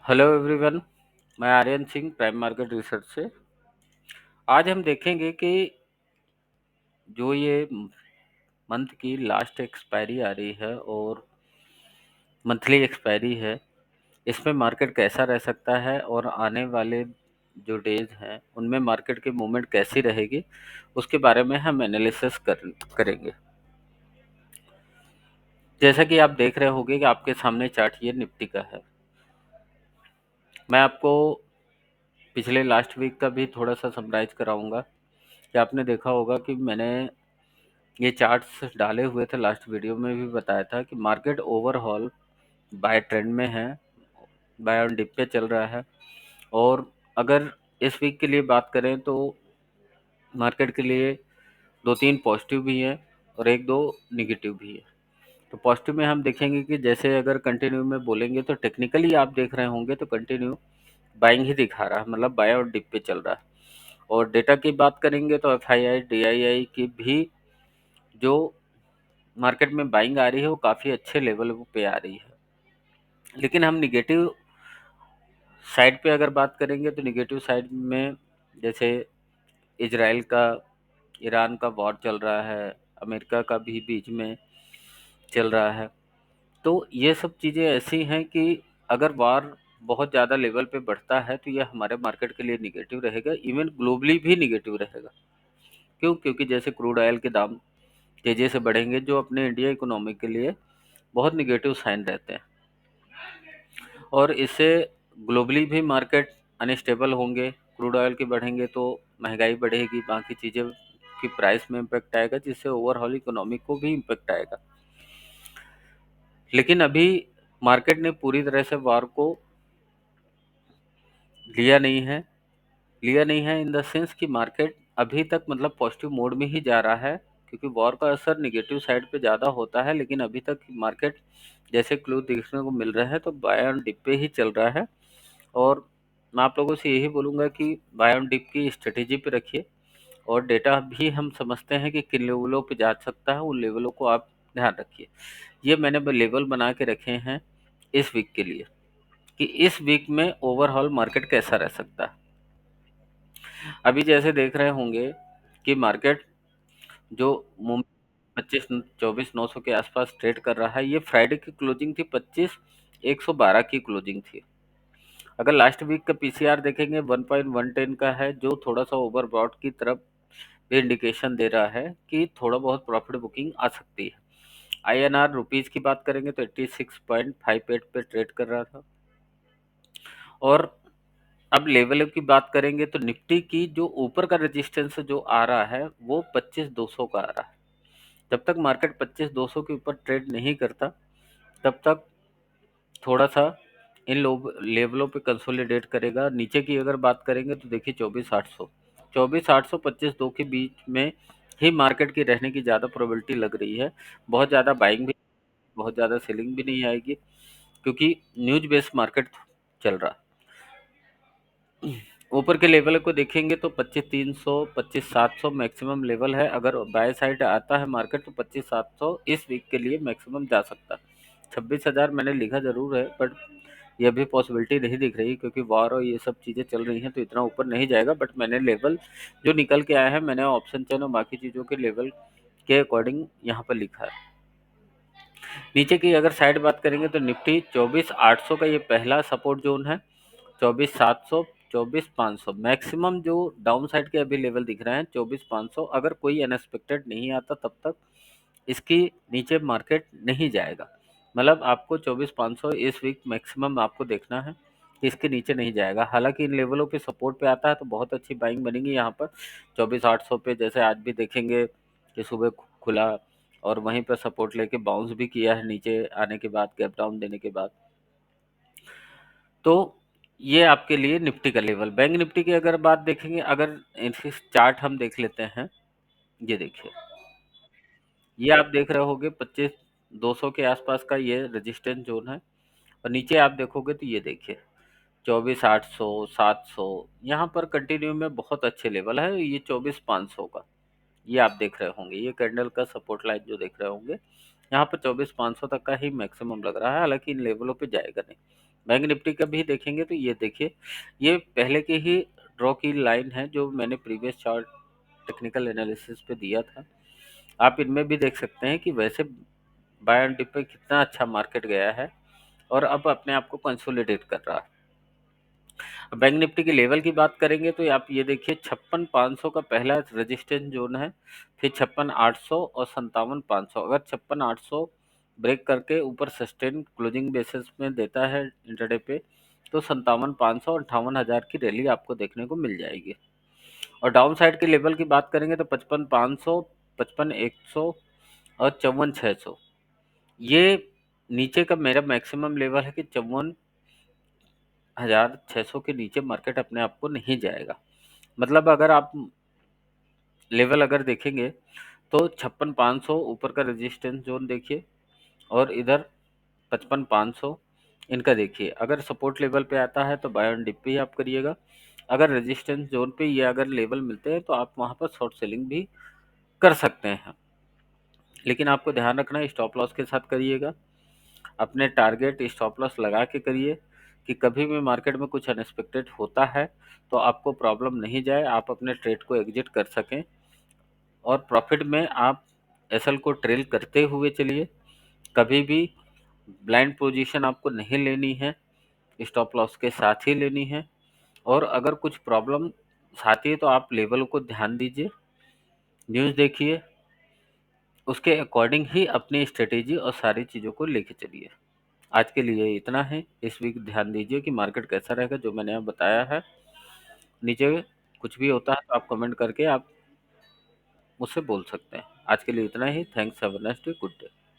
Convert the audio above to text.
Hello everyone. मैं Aryan Singh prime market research से। आज हम देखेंगे कि जो ये मंथ की लास्ट एक्सपायरी आ रही है और मंथली एक्सपायरी है, इसमें मार्केट कैसा रह सकता है और आने वाले जो डेज हैं उनमें मार्केट की मूवमेंट कैसी रहेगी, उसके बारे में हम एनालिसिस करेंगे। जैसा कि आप देख रहे होंगे कि आपके सामने चार्ट ये निफ्टी का है। मैं आपको पिछले लास्ट वीक का भी थोड़ा सा समराइज कराऊंगा कि आपने देखा होगा कि मैंने ये चार्ट्स डाले हुए थे, लास्ट वीडियो में भी बताया था कि मार्केट ओवरऑल बाय ट्रेंड में है, बाय ऑन डिप पे चल रहा है। और अगर इस वीक के लिए बात करें तो मार्केट के लिए दो तीन पॉजिटिव भी हैं और एक दो निगेटिव भी है। तो पॉजिटिव में हम देखेंगे कि जैसे अगर कंटिन्यू में बोलेंगे तो टेक्निकली आप देख रहे होंगे तो कंटिन्यू बाइंग ही दिखा रहा है, मतलब बाय और डिप पे चल रहा है। और डेटा की बात करेंगे तो F I I D I आई की भी जो मार्केट में बाइंग आ रही है वो काफ़ी अच्छे लेवल पे आ रही है। लेकिन हम निगेटिव साइड पे अगर बात करेंगे तो निगेटिव साइड में जैसे इजराइल का ईरान का वॉर चल रहा है, अमेरिका का भी बीच में चल रहा है। तो ये सब चीज़ें ऐसी हैं कि अगर वार बहुत ज़्यादा लेवल पे बढ़ता है तो यह हमारे मार्केट के लिए निगेटिव रहेगा, इवन ग्लोबली भी निगेटिव रहेगा। क्यों? क्योंकि जैसे क्रूड ऑयल के दाम तेज़ी से बढ़ेंगे जो अपने इंडिया इकोनॉमी के लिए बहुत निगेटिव साइन रहते हैं। और इससे ग्लोबली भी मार्केट अनस्टेबल होंगे, क्रूड ऑयल के बढ़ेंगे तो महंगाई बढ़ेगी, बाकी चीज़ें की प्राइस में इम्पेक्ट आएगा जिससे ओवरऑल इकोनॉमी को भी इम्पेक्ट आएगा। लेकिन अभी मार्केट ने पूरी तरह से वार को लिया नहीं है। लिया नहीं है इन द सेंस कि मार्केट अभी तक मतलब पॉजिटिव मोड में ही जा रहा है, क्योंकि वॉर का असर निगेटिव साइड पे ज़्यादा होता है। लेकिन अभी तक मार्केट जैसे क्लू देखने को मिल रहा है तो बाय ऑन डिप पे ही चल रहा है। और मैं आप लोगों से यही बोलूँगा कि बाय ऑन डिप की स्ट्रेटेजी पे रखिए और डेटा भी हम समझते हैं कि किन लेवलों पे जा सकता है, उन लेवलों को आप ध्यान रखिए। ये मैंने लेवल बना के रखे हैं इस वीक के लिए कि इस वीक में ओवरऑल मार्केट कैसा रह सकता है। अभी जैसे देख रहे होंगे कि मार्केट जो मुंबई 25-24-900 के आसपास ट्रेड कर रहा है, ये फ्राइडे की क्लोजिंग थी 25-112 की क्लोजिंग थी। अगर लास्ट वीक का पीसीआर देखेंगे 1.110 का है, जो थोड़ा सा ओवरबॉट की तरफ भी इंडिकेशन दे रहा है कि थोड़ा बहुत प्रॉफिट बुकिंग आ सकती है। आईएनआर रुपीज की बात करेंगे तो 86.58 पे ट्रेड कर रहा था। और अब लेवल की बात करेंगे तो निफ्टी की जो ऊपर का रेजिस्टेंस जो आ रहा है वो 25,200 का आ रहा है। जब तक मार्केट 25,200 के ऊपर ट्रेड नहीं करता तब तक थोड़ा सा इन लेवलों पे कंसोलिडेट करेगा। नीचे की अगर बात करेंगे तो देखिए 24,800 25,200 के बीच में ही मार्केट की रहने की ज़्यादा प्रोबेबिलिटी लग रही है। बहुत ज़्यादा बाइंग भी, बहुत ज़्यादा सेलिंग भी नहीं आएगी, क्योंकि न्यूज बेस्ड मार्केट चल रहा है। ऊपर के लेवल को देखेंगे तो 25,300 25,700 मैक्सिमम लेवल है। अगर बाय साइड आता है मार्केट तो 25,700 इस वीक के लिए मैक्सिमम जा सकता है। 26,000 मैंने लिखा जरूर है, बट ये भी पॉसिबिलिटी नहीं दिख रही, क्योंकि वॉर और ये सब चीज़ें चल रही हैं तो इतना ऊपर नहीं जाएगा। बट मैंने लेवल जो निकल के आया है, मैंने ऑप्शन चेन और बाकी चीज़ों के लेवल के अकॉर्डिंग यहाँ पर लिखा है। नीचे की अगर साइड बात करेंगे तो निफ्टी 24,800 का ये पहला सपोर्ट जोन है। 24,700 24,500 मैक्सिमम जो डाउन साइड के अभी लेवल दिख रहे हैं 24,500। अगर कोई अनएक्सपेक्टेड नहीं आता तब तक इसकी नीचे मार्केट नहीं जाएगा। मतलब आपको 24,500 इस वीक मैक्सिमम आपको देखना है, इसके नीचे नहीं जाएगा। हालांकि इन लेवलों पे सपोर्ट पे आता है तो बहुत अच्छी बाइंग बनेगी यहाँ पर। 24,800 पे जैसे आज भी देखेंगे कि सुबह खुला और वहीं पर सपोर्ट लेके बाउंस भी किया है नीचे आने के बाद, गैप डाउन देने के बाद। तो ये आपके लिए निफ्टी का लेवल। बैंक निफ्टी की अगर बात देखेंगे, अगर इनकी चार्ट हम देख लेते हैं, ये देखिए, ये आप देख रहे होगे 25,200 के आसपास का ये रेजिस्टेंस जोन है। और नीचे आप देखोगे तो ये देखिए 24,800 700, यहाँ पर कंटिन्यू में बहुत अच्छे लेवल है। ये 24,500 का ये आप देख रहे होंगे, ये कैंडल का सपोर्ट लाइन जो देख रहे होंगे, यहाँ पर 24,500 तक का ही मैक्सिमम लग रहा है। हालांकि इन लेवलों पे जाएगा नहीं, बैंक निफ्टी का भी देखेंगे तो ये देखिए, ये पहले के ही ड्रॉ की लाइन है जो मैंने प्रीवियस चार्ट टेक्निकल एनालिसिस पे दिया था। आप इनमें भी देख सकते हैं कि वैसे बाय एंड डिप पे कितना अच्छा मार्केट गया है और अब अपने आप को कंसोलिडेट कर रहा है। बैंक निफ्टी की लेवल की बात करेंगे तो आप ये देखिए 56,500 का पहला रेजिस्टेंस जोन है, फिर 56,800 और 57,500। अगर 56,800 ब्रेक करके ऊपर सस्टेन क्लोजिंग बेसिस में देता है इंटरडे पे, तो 57,500 और 58,000 की रैली आपको देखने को मिल जाएगी। और डाउन साइड के लेवल की बात करेंगे तो 55,500, 55,100 और 54,600। ये नीचे का मेरा मैक्सिमम लेवल है कि 54,600 के नीचे मार्केट अपने आप को नहीं जाएगा। मतलब अगर आप लेवल अगर देखेंगे तो 56,500 ऊपर का रेजिस्टेंस जोन देखिए, और इधर 55,500 इनका देखिए। अगर सपोर्ट लेवल पे आता है तो बाय ऑन डिप पे ही आप करिएगा। अगर रेजिस्टेंस जोन पे ये अगर लेवल मिलते हैं तो आप वहां पर शॉर्ट सेलिंग भी कर सकते हैं, लेकिन आपको ध्यान रखना है स्टॉप लॉस के साथ करिएगा। अपने टारगेट स्टॉप लॉस लगा के करिए कि कभी भी मार्केट में कुछ अनएक्सपेक्टेड होता है तो आपको प्रॉब्लम नहीं जाए, आप अपने ट्रेड को एग्जिट कर सकें और प्रॉफिट में आप एसएल को ट्रेल करते हुए चलिए। कभी भी ब्लाइंड पोजीशन आपको नहीं लेनी है, स्टॉप लॉस के साथ ही लेनी है। और अगर कुछ प्रॉब्लम आती है तो आप लेवल को ध्यान दीजिए, न्यूज़ देखिए, उसके अकॉर्डिंग ही अपनी स्ट्रेटेजी और सारी चीज़ों को लेके चलिए। आज के लिए इतना है। इस वीक ध्यान दीजिए कि मार्केट कैसा रहेगा, जो मैंने आप बताया है। नीचे कुछ भी होता है तो आप कमेंट करके आप मुझसे बोल सकते हैं। आज के लिए इतना ही। Thanks, have a nice day, good day.